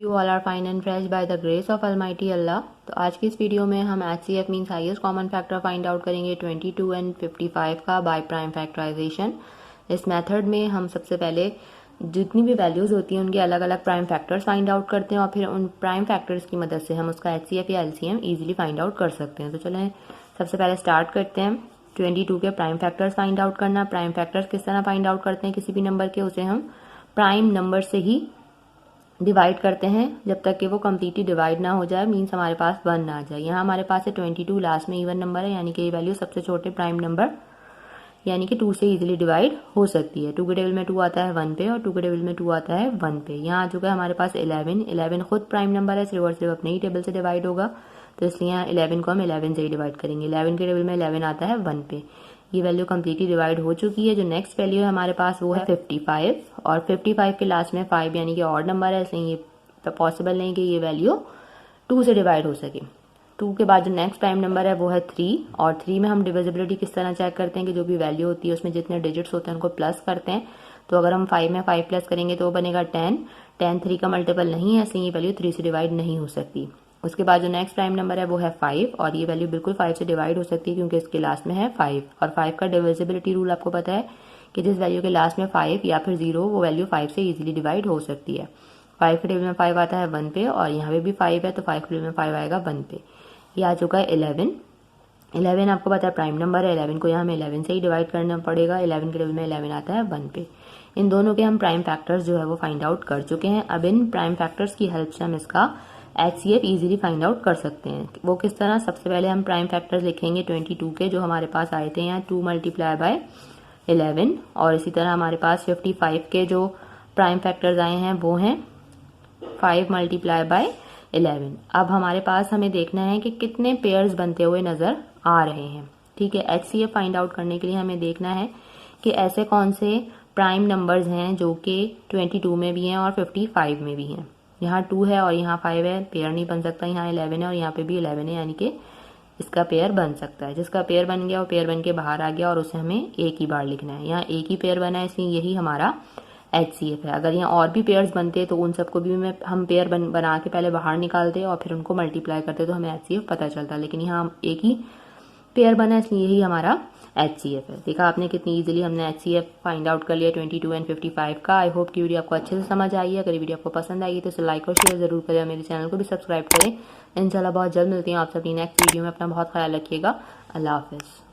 You all are fine and fresh by the grace of almighty Allah. तो आज की इस वीडियो में हम HCF means highest common factor find out करेंगे 22 एंड 55 का बाय प्राइम फैक्टराइजेशन। इस मेथड में हम सबसे पहले जितनी भी वैल्यूज होती हैं उनके अलग अलग प्राइम फैक्टर्स फाइंड आउट करते हैं और फिर उन प्राइम फैक्टर्स की मदद से हम उसका HCF या LCM इजीली फाइंड आउट कर सकते हैं। तो चलें सबसे पहले स्टार्ट करते हैं 22 के प्राइम फैक्टर्स फाइंड आउट करना। प्राइम फैक्टर्स किस तरह फाइंड आउट करते हैं किसी भी नंबर के, उसे हम प्राइम नंबर से ही डिवाइड करते हैं जब तक कि वो कम्प्लीटली डिवाइड ना हो जाए, मीन्स हमारे पास 1 ना आ जाए। यहाँ हमारे पास है 22, लास्ट में इवन नंबर है यानी कि ये वैल्यू सबसे छोटे प्राइम नंबर यानी कि 2 से इजीली डिवाइड हो सकती है। 2 के टेबल में 2 आता है 1 पे और 2 के टेबल में 2 आता है 1 पे। यहाँ आ चुका है हमारे पास 11 खुद प्राइम नंबर है, सिर्फ और सिर्फ अपने ही टेबल से डिवाइड होगा, तो इसलिए यहाँ 11 को हम 11 से ही डिवाइड करेंगे। 11 के टेबल में 11 आता है 1 पे। ये वैल्यू कम्प्लीटली डिवाइड हो चुकी है। जो नेक्स्ट वैल्यू है हमारे पास वो है 55 और 55 के लास्ट में 5 यानी कि ऑड नंबर है, इसलिए ये पॉसिबल नहीं कि ये वैल्यू 2 से डिवाइड हो सके। 2 के बाद जो नेक्स्ट प्राइम नंबर है वो है 3 और 3 में हम डिविजिबिलिटी किस तरह चेक करते हैं कि जो भी वैल्यू होती है उसमें जितने डिजिट्स होते हैं उनको प्लस करते हैं। तो अगर हम 5 में 5 प्लस करेंगे तो वो बनेगा 10। 3 का मल्टीपल नहीं है, इसलिए ये वैल्यू 3 से डिवाइड नहीं हो सकती। उसके बाद जो नेक्स्ट प्राइम नंबर है वो है 5 और ये वैल्यू बिल्कुल 5 से डिवाइड हो सकती है क्योंकि इसके लास्ट में है 5 और 5 का डिविजिबिलिटी रूल आपको पता है कि जिस वैल्यू के लास्ट में 5 या फिर 0 वो वैल्यू 5 से इजीली डिवाइड हो सकती है। 5 के टेबल में 5 आता है 1 पे और यहाँ पे भी 5 है तो 5 के टेबल में 5 आएगा 1 पे। ये आ चुका है 11 आपको पता है प्राइम नंबर है, 11 को यहाँ हमें 11 से ही डिवाइड करना पड़ेगा। 11 के टेबल में 11 आता है 1 पे। इन दोनों के हम प्राइम फैक्टर्स जो है वो फाइंड आउट कर चुके हैं। अब इन प्राइम फैक्टर्स की हेल्प से हम इसका HCF इजीली फाइंड आउट कर सकते हैं। वो किस तरह, सबसे पहले हम प्राइम फैक्टर्स लिखेंगे 22 के जो हमारे पास आए थे यहाँ 2 मल्टीप्लाई बाय 11 और इसी तरह हमारे पास 55 के जो प्राइम फैक्टर्स आए हैं वो हैं 5 मल्टीप्लाई बाय 11। अब हमारे पास हमें देखना है कि कितने पेयर्स बनते हुए नजर आ रहे हैं। ठीक है, HCF फाइंड आउट करने के लिए हमें देखना है कि ऐसे कौन से प्राइम नंबर्स हैं जो कि 22 में भी हैं और 55 में भी हैं। यहाँ 2 है और यहाँ 5 है, पेयर नहीं बन सकता। यहाँ 11 है और यहाँ पे भी 11 है यानी कि इसका पेयर बन सकता है। जिसका पेयर बन गया वो पेयर बन के बाहर आ गया और उसे हमें एक ही बार लिखना है। यहाँ एक ही पेयर बना है इसलिए यही हमारा HCF है। अगर यहाँ और भी पेयर्स बनते तो उन सबको भी हम पेयर बना के पहले बाहर निकालते और फिर उनको मल्टीप्लाई करते तो हमें HCF पता चलता, लेकिन यहाँ एक ही पेयर बना है इसलिए यही हमारा HCF है। देखा आपने कितनी इजीली हमने HCF फाइंड आउट कर लिया 22 एंड 55 का। आई होप कि वीडियो आपको अच्छे से समझ आई है। अगर वीडियो आपको पसंद आई तो इसे लाइक और शेयर जरूर करें, मेरे चैनल को भी सब्सक्राइब करें। इंशाल्लाह बहुत जल्द मिलती हूँ आपसे अपनी नेक्स्ट वीडियो में। अपना बहुत ख्याल रखिएगा। अल्लाह हाफिज़।